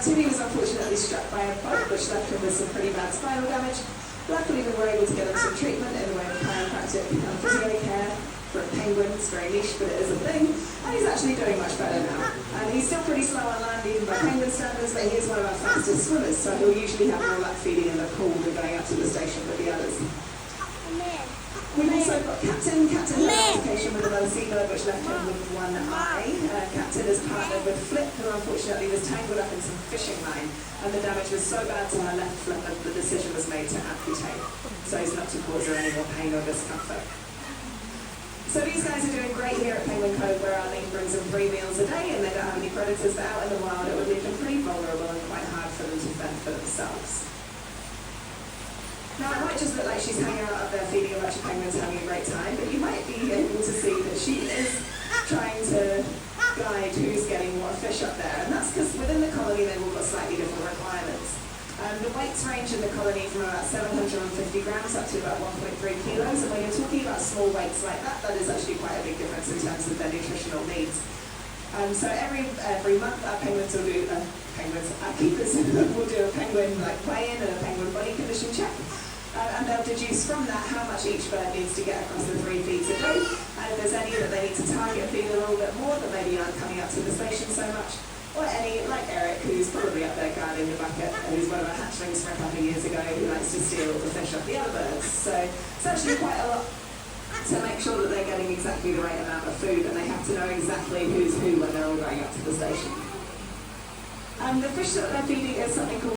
Timmy was unfortunately struck by a boat, which left him with some pretty bad spinal damage. Luckily, we were able to get him some treatment in the way of chiropractic and physio care for a penguin. It's very niche, but it is a thing. And he's actually doing much better now. And he's still pretty slow on land, even by penguin standards, but he is one of our fastest swimmers, so he'll usually have more luck feeding in the pool than going up to the station with the others. We've also got Captain. Captain had an application with another seabird, which left him with one eye. Captain is partnered with Flip, who unfortunately was tangled up in some fishing line, and the damage was so bad to her left flip that the decision was made to amputate, so as not to cause her any more pain or discomfort. So these guys are doing great here at Penguin Cove, where our lead brings them 3 meals a day, and they don't have any predators, but out in the wild it would leave them pretty vulnerable and quite hard for them to fend for themselves. Now, it might just look like she's hanging out up there feeding a bunch of penguins having a great time, but you might be able to see that she is trying to guide who's getting what fish up there, and that's because within the colony they've all got slightly different requirements. The weights range in the colony from about 750 grams up to about 1.3 kilos, and when you're talking about small weights like that, that is actually quite a big difference in terms of their nutritional needs. So every month our penguins will do, our keepers will do a penguin weigh-in and a penguin body condition check. And they'll deduce from that how much each bird needs to get across the 3 feeds a day. And if there's any that they need to target feed a little bit more, that maybe aren't coming up to the station so much, or any, like Eric, who's probably up there guarding the bucket, who's one of our hatchlings from a couple of years ago, who likes to steal the fish off the other birds. So it's actually quite a lot to make sure that they're getting exactly the right amount of food, and they have to know exactly who's who when they're all going up to the station. The fish that they're feeding is something called